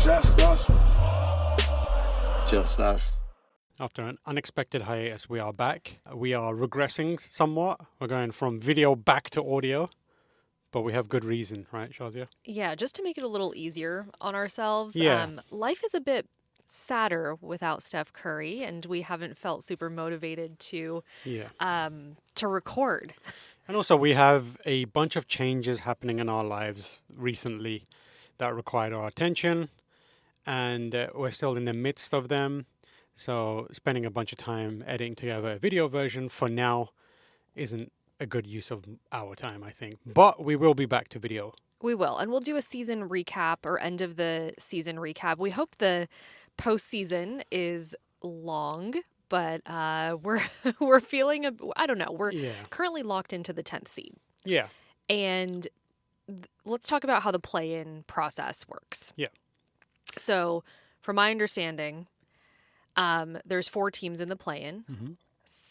Just us. Just us. After an unexpected hiatus, we are back. We are regressing somewhat. We're going from video back to audio, but we have good reason, right, Shazia? Yeah, just to make it a little easier on ourselves. Yeah. Life is a bit sadder without Steph Curry, and we haven't felt super motivated to record. And also, we have a bunch of changes happening in our lives recently that required our attention, and we're still in the midst of them. So spending a bunch of time editing together a video version for now isn't a good use of our time, I think. But we will be back to video. We will, and we'll do a season recap or end of the season recap. We hope the postseason is long, but we're feeling I don't know. We're currently locked into the 10th seed. Yeah. And let's talk about how the play-in process works. Yeah. So, from my understanding, there's 4 teams in the play-in. Mm-hmm.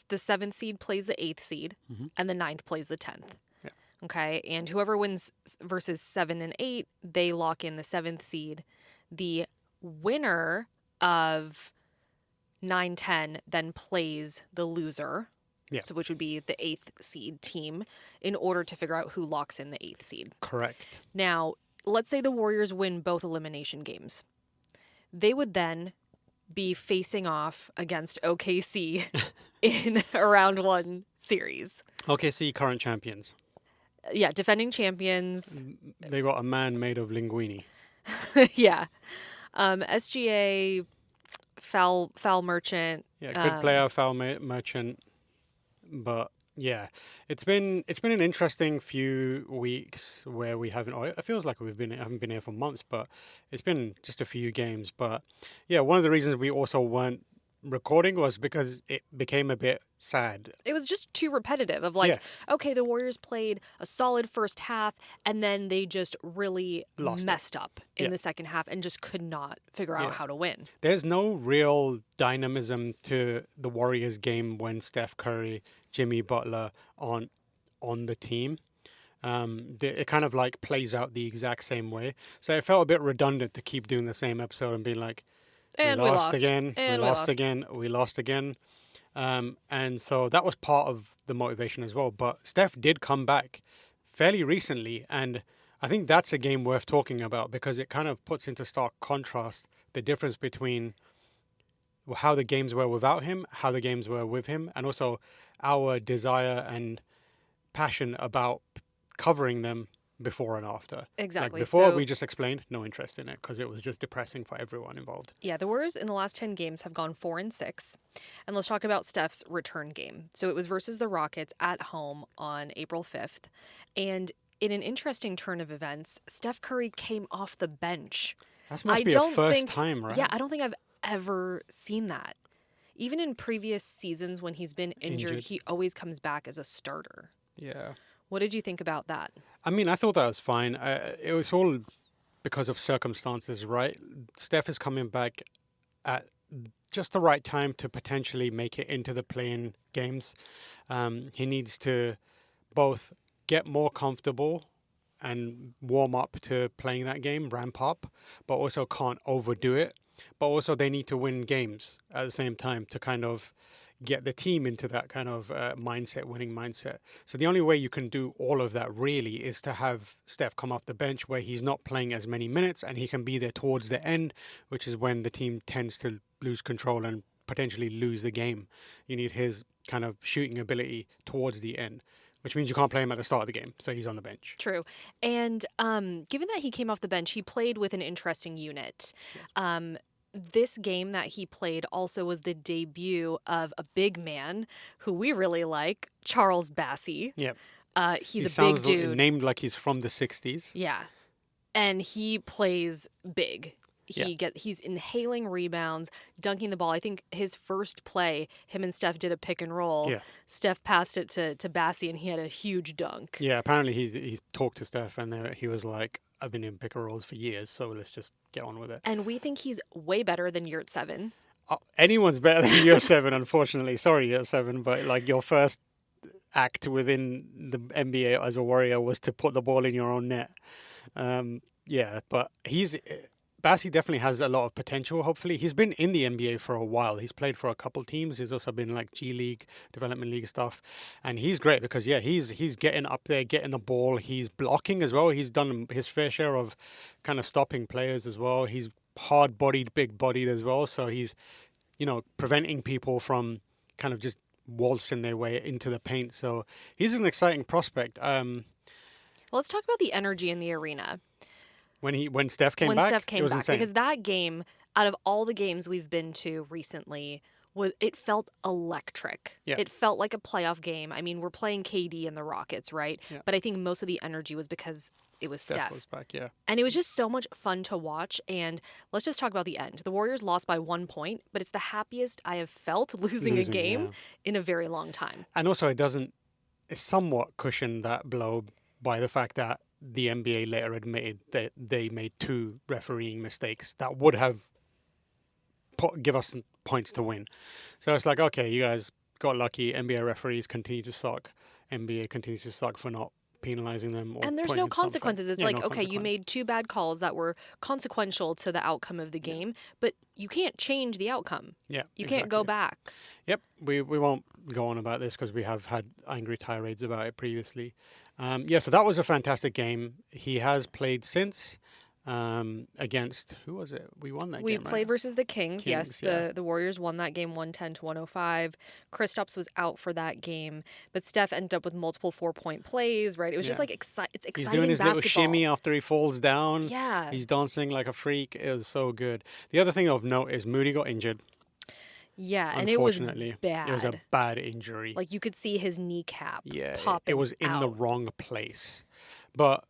The 7th seed plays the 8th seed, and the 9th plays the 10th. Yeah. Okay, and whoever wins versus 7 and 8, they lock in the 7th seed. The winner of 9-10 then plays the loser, so which would be the 8th seed team, in order to figure out who locks in the 8th seed. Correct. Now, let's say the Warriors win both elimination games. They would then be facing off against OKC in a round 1 series. OKC current champions. Yeah, defending champions. They got a man made of linguine. Yeah. SGA, foul merchant. Yeah, good player, foul merchant. But yeah, it's been an interesting few weeks where we haven't. It feels like haven't been here for months, but it's been just a few games. But yeah, one of the reasons we also weren't recording was because it became a bit sad. It was just too repetitive of okay, the Warriors played a solid first half and then they just really messed up in the second half and just could not figure out how to win. There's no real dynamism to the Warriors game when Steph Curry, Jimmy Butler on the team. It kind of like plays out the exact same way. So it felt a bit redundant to keep doing the same episode and being like, and we lost again. We lost again. And so that was part of the motivation as well. But Steph did come back fairly recently. And I think that's a game worth talking about because it kind of puts into stark contrast the difference between how the games were without him, how the games were with him, and also our desire and passion about covering them before and after. Exactly. Like before, we just explained no interest in it because it was just depressing for everyone involved. Yeah, the Warriors in the last 10 games have gone 4-6. And let's talk about Steph's return game. So it was versus the Rockets at home on April 5th. And in an interesting turn of events, Steph Curry came off the bench. That must be a first time, right? Yeah, I don't think I've ever seen that. Even in previous seasons when he's been injured, he always comes back as a starter. Yeah. What did you think about that? I mean, I thought that was fine. It was all because of circumstances, right? Steph is coming back at just the right time to potentially make it into the play-in games. He needs to both get more comfortable and warm up to playing that game, ramp up, but also can't overdo it. But also they need to win games at the same time to kind of get the team into that kind of winning mindset. So the only way you can do all of that really is to have Steph come off the bench where he's not playing as many minutes and he can be there towards the end, which is when the team tends to lose control and potentially lose the game. You need his kind of shooting ability towards the end, which means you can't play him at the start of the game. So he's on the bench. True. And given that he came off the bench, he played with an interesting unit. Yes. This game that he played also was the debut of a big man who we really like, Charles Bassey. Yep. He's a big dude. Named like he's from the 60s. Yeah. And he plays big. He's inhaling rebounds, dunking the ball. I think his first play, him and Steph did a pick and roll. Yeah. Steph passed it to Bassey, and he had a huge dunk. Yeah, apparently he talked to Steph, and he was like, I've been in pick and rolls for years, so let's just get on with it. And we think he's way better than Yurt 7. Anyone's better than Yurt 7, unfortunately. Sorry, Yurt 7, but like your first act within the NBA as a Warrior was to put the ball in your own net. Yeah, but he's Bassi definitely has a lot of potential. Hopefully, he's been in the NBA for a while. He's played for a couple teams. He's also been like G League, Development League stuff, and he's great because yeah, he's getting up there, getting the ball. He's blocking as well. He's done his fair share of kind of stopping players as well. He's hard-bodied, big-bodied as well. So he's preventing people from kind of just waltzing their way into the paint. So he's an exciting prospect. Let's talk about the energy in the arena. When Steph came When back, Steph it came was back, insane. because that game, out of all the games we've been to recently, it felt electric. Yeah. It felt like a playoff game. I mean, we're playing KD and the Rockets, right? Yeah. But I think most of the energy was because it was Steph Steph. was back, yeah. And it was just so much fun to watch. And let's just talk about the end. The Warriors lost by 1 point, but it's the happiest I have felt losing a game yeah. in a very long time. And also, it somewhat cushioned that blow by the fact that the NBA later admitted that they made 2 refereeing mistakes that would have give us some points to win. So it's like, okay, you guys got lucky. NBA referees continue to suck. NBA continues to suck for not penalizing them. And there's no consequences. It's like, okay, you made 2 bad calls that were consequential to the outcome of the game, but you can't change the outcome. Yeah, you can't go back. Yep, we won't go on about this because we have had angry tirades about it previously. So that was a fantastic game. He has played since against, who was it? We won that game, We played right? versus the Kings. Yes, yeah. the Warriors won that game 110-105. Kristaps was out for that game, but Steph ended up with multiple 4-point plays, right? It was just like it's exciting He's doing his basketball. little shimmy after he falls down. Yeah. He's dancing like a freak. It was so good. The other thing of note is Moody got injured. Yeah, and it was Unfortunately, bad. it was a bad injury. Like you could see his kneecap Yeah, popping it was in out. the wrong place. But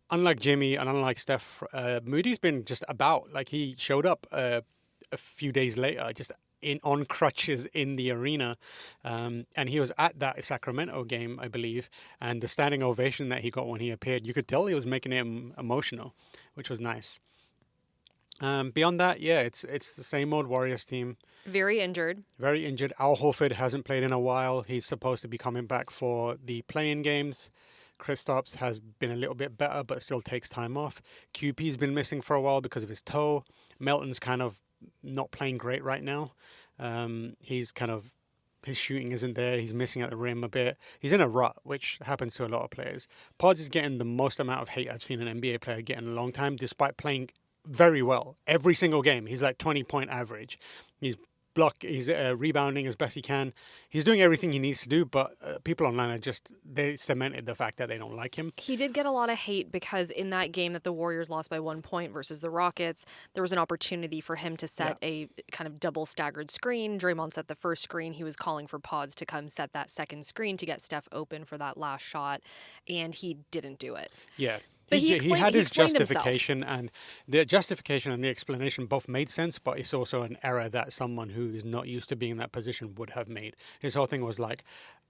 unlike Jimmy and unlike Steph, Moody's been just about. Like he showed up a few days later, just on crutches in the arena, and he was at that Sacramento game, I believe. And the standing ovation that he got when he appeared, you could tell he was making him emotional, which was nice. Beyond that, yeah, it's the same old Warriors team. Very injured. Very injured. Al Horford hasn't played in a while. He's supposed to be coming back for the play-in games. Kristaps has been a little bit better, but still takes time off. QP's been missing for a while because of his toe. Melton's kind of not playing great right now. His shooting isn't there. He's missing at the rim a bit. He's in a rut, which happens to a lot of players. Pods is getting the most amount of hate I've seen an NBA player get in a long time, despite playing very well every single game. He's like 20-point average. He's rebounding as best he can. He's doing everything he needs to do, but people online they cemented the fact that they don't like him. He did get a lot of hate because in that game that the Warriors lost by 1 point versus the Rockets, there was an opportunity for him to set a kind of double staggered screen. Draymond set the first screen. He was calling for Pods to come set that second screen to get Steph open for that last shot, and he didn't do it. Yeah. But he had his justification, and the justification and the explanation both made sense, but it's also an error that someone who is not used to being in that position would have made. His whole thing was like,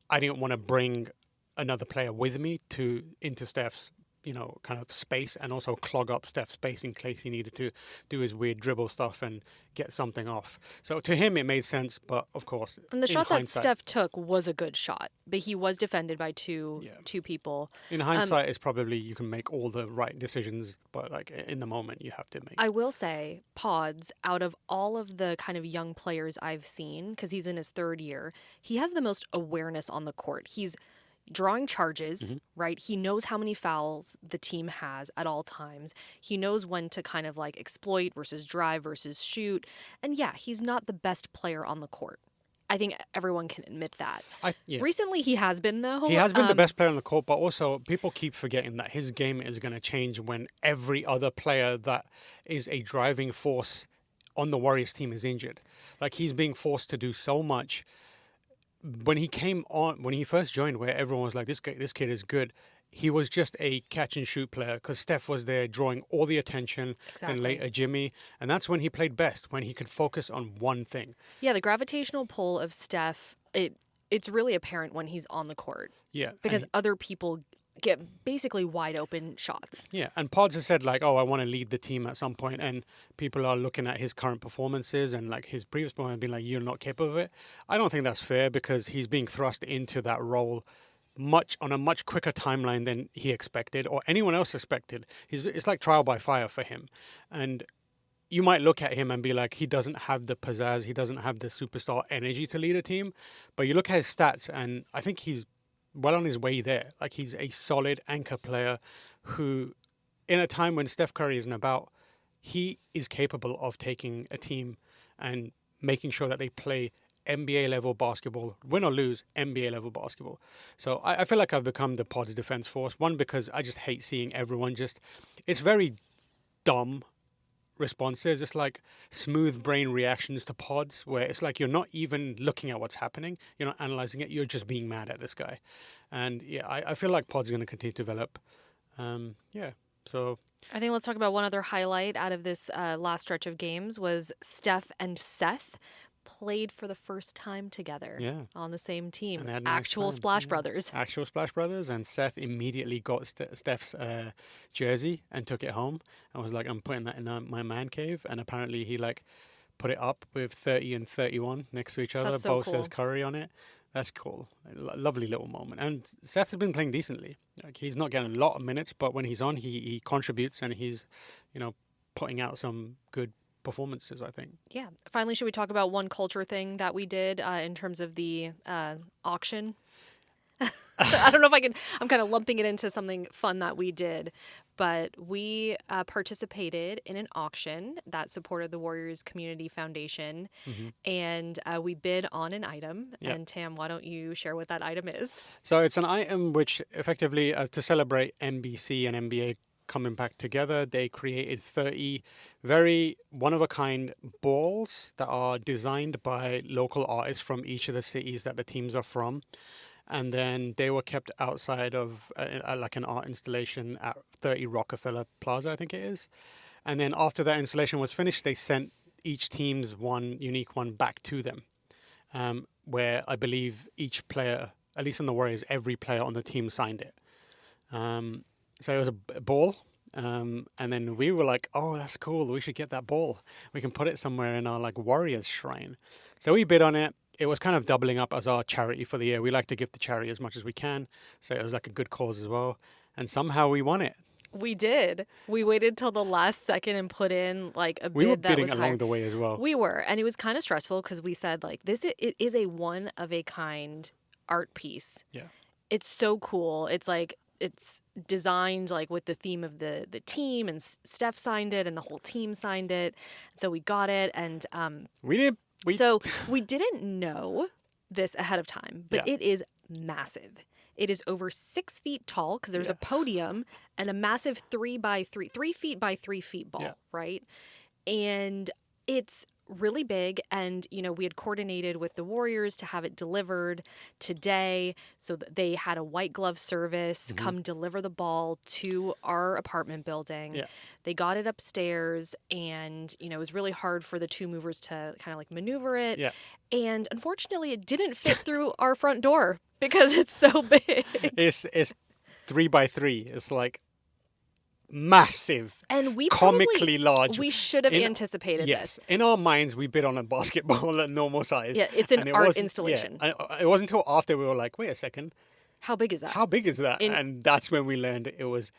I didn't want to bring another player with me into Steph's kind of space and also clog up Steph's space in case he needed to do his weird dribble stuff and get something off. So to him, it made sense, but of course, and the shot that Steph took was a good shot, but he was defended by two people. In hindsight, it's probably you can make all the right decisions, but like in the moment, you have to make. I will say, Pods, out of all of the kind of young players I've seen, because he's in his 3rd year, he has the most awareness on the court. He's drawing charges, right? He knows how many fouls the team has at all times. He knows when to kind of like exploit versus drive versus shoot. And yeah, he's not the best player on the court. I think everyone can admit that. Recently, he has been, though. He has been the best player on the court, but also people keep forgetting that his game is going to change when every other player that is a driving force on the Warriors team is injured. Like he's being forced to do so much. When he first joined, where everyone was like, this kid is good, he was just a catch and shoot player because Steph was there drawing all the attention. Exactly. And later Jimmy, and that's when he played best, when he could focus on one thing. Yeah, the gravitational pull of Steph, it's really apparent when he's on the court. Yeah, because other people get basically wide open shots. Yeah, and Pods has said like, oh, I want to lead the team at some point, and people are looking at his current performances and like his previous performance and being like, you're not capable of it. I don't think that's fair because he's being thrust into that role on a much quicker timeline than he expected or anyone else expected. It's like trial by fire for him, and you might look at him and be like, he doesn't have the pizzazz, he doesn't have the superstar energy to lead a team. But you look at his stats, and I think he's well on his way there. Like, he's a solid anchor player who, in a time when Steph Curry isn't about, he is capable of taking a team and making sure that they play NBA level basketball, win or lose, NBA level basketball. So I feel like I've become the Pod's defense force. One, because I just hate seeing everyone just, it's very dumb responses. It's like smooth brain reactions to pods where it's like you're not even looking at what's happening. You're not analyzing it. You're just being mad at this guy. And yeah, I feel like pods are going to continue to develop. Yeah. So I think let's talk about one other highlight out of this last stretch of games was Steph and Seth played for the first time together yeah, on the same team. and they had a nice Actual time. Splash Yeah. Brothers. Actual Splash Brothers, and Seth immediately got Steph's jersey and took it home and was like, "I'm putting that in my man cave." And apparently, he like put it up with 30 and 31 next to each other. That's so Both says cool. Curry on it. That's cool. Lovely little moment. And Seth has been playing decently. Like, he's not getting a lot of minutes, but when he's on, he contributes, and he's, you know, putting out some good performances, I think. Yeah. Finally, should we talk about one culture thing that we did in terms of the auction? I don't know if I can, I'm kind of lumping it into something fun that we did, but we participated in an auction that supported the Warriors Community Foundation, and we bid on an item. Yep. And Tam, why don't you share what that item is? So it's an item which effectively, to celebrate NBC and NBA coming back together, they created 30 very one-of-a-kind balls that are designed by local artists from each of the cities that the teams are from. And then they were kept outside of like an art installation at 30 Rockefeller Plaza, I think it is. And then after that installation was finished, they sent each team's one unique one back to them, where I believe each player, at least in the Warriors, every player on the team signed it. So it was a ball. And then we were like, "Oh, that's cool. We should get that ball. We can put it somewhere in our like Warriors shrine." So we bid on it. It was kind of doubling up as our charity for the year. We like to give to charity as much as we can. So it was like a good cause as well. And somehow we won it. We did. We waited till the last second and put in like a We were bid that bidding was along higher. the way as well. We were, and it was kind of stressful because we said like it is a one of a kind art piece. Yeah. It's so cool. It's like it's designed like with the theme of the team, and Steph signed it, and the whole team signed it. So we got it, and We did. so we didn't know this ahead of time, but Yeah. it is massive. It is over 6 feet tall because there's Yeah. a podium and a massive 3 feet by 3 feet ball, Yeah. right? And it's really big. And, you know, we had coordinated with the Warriors to have it delivered today. So that they had a white glove service come deliver the ball to our apartment building. Yeah. They got it upstairs, and, you know, it was really hard for the two movers to kind of like maneuver it. Yeah. And unfortunately, it didn't fit through our front door because it's so big. It's 3x3. It's like massive, And we comically large. we should have In- anticipated Yes, this. in our minds, we bid on a basketball at normal size. Yeah, it's an and it art wasn't- installation. Yeah, it wasn't until after we were like, wait a second, How big is that? how big is that? In- And that's when we learned it was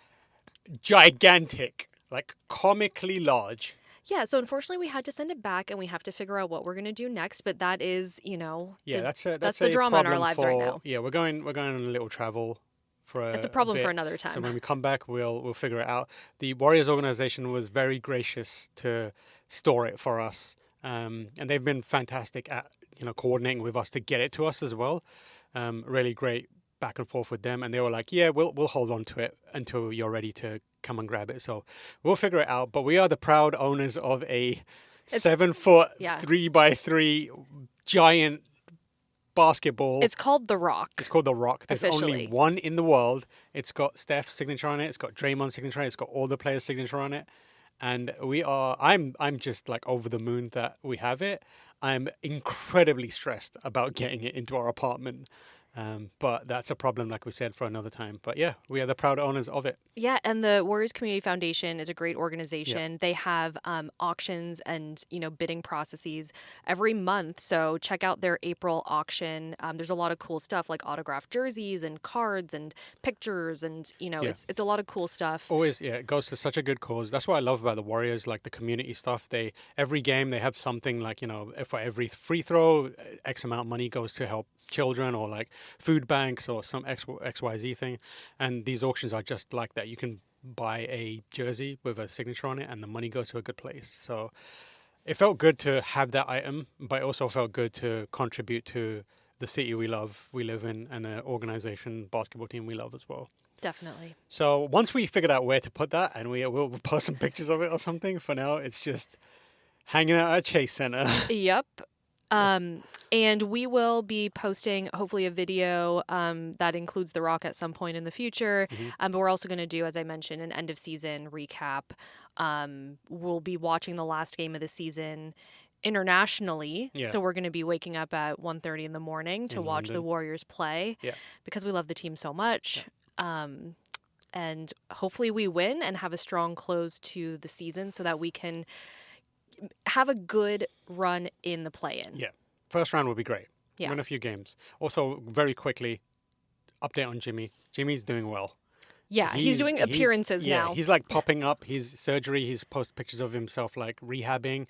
gigantic, like comically large. Yeah, so unfortunately we had to send it back, and we have to figure out what we're going to do next, but that is, you know, Yeah, the, that's the a drama in our problem lives right for- now. Yeah, we're going on a little travel for It's a problem for bit. another So time. when we come back, we'll figure it out. The Warriors organization was very gracious to store it for us, and they've been fantastic at coordinating with us to get it to us as well. Really great back and forth with them, and they were like, "Yeah, we'll hold on to it until you're ready to come and grab it." So we'll figure it out. But we are the proud owners of a 7 foot yeah. 3x3 giant basketball. It's called The Rock. It's called The Rock. There's officially. only one in the world. It's got Steph's signature on it. It's got Draymond's signature on it. It's got all the players' signature on it. And I'm just like over the moon that we have it. I'm incredibly stressed about getting it into our apartment. But that's a problem, like we said, for another time. But yeah, we are the proud owners of it. Yeah, and the Warriors Community Foundation is a great Yeah. organization. They have auctions and bidding processes every month. So check out their April auction. There's a lot of cool stuff like autographed jerseys and cards and pictures, and Yeah. it's a lot of cool stuff. Always, yeah, it goes to such a good cause. That's what I love about the Warriors, like the community stuff. They every game they have something like for every free throw, X amount of money goes to help children or like food banks or some XYZ thing. And these auctions are just like that. You can buy a jersey with a signature on it, and the money goes to a good place. So it felt good to have that item, but it also felt good to contribute to the city we love, we live in, and an organization, basketball team we love as well. Definitely. So once we figured out where to put that, and we'll post some pictures of it or something. For now, it's just hanging out at Chase Center. Yep. And we will be posting hopefully a video that includes The Rock at some point in the future. But we're also going to do, as I mentioned, an end of season recap. We'll be watching the last game of the season internationally. Yeah. So we're going to be waking up at 1:30 in the morning to In watch the London. Warriors play Yeah. because we love the team so much. And hopefully we win and have a strong close to the season so that we can have a good run in the play-in. Yeah. First round would be great. Yeah. Win a few games. Also, very quickly, update on Jimmy. Jimmy's doing well. Yeah, he's doing appearances now. He's like popping up. His surgery. He's posted pictures of himself like rehabbing.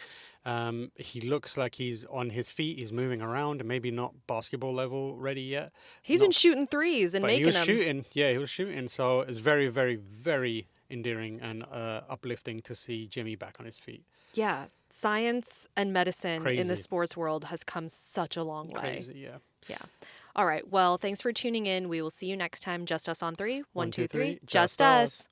He looks like he's on his feet. He's moving around. Maybe not basketball level ready yet. He's been shooting threes and But making he was them. shooting. Yeah, he was shooting. So it's very, very, very endearing and uplifting to see Jimmy back on his feet. Yeah, science and medicine in the Crazy. sports world has come such a long way. Crazy, yeah. Yeah. All right. Well, thanks for tuning in. We will see you next time. Just us on three. 1, 2, 3. Just Just us. us.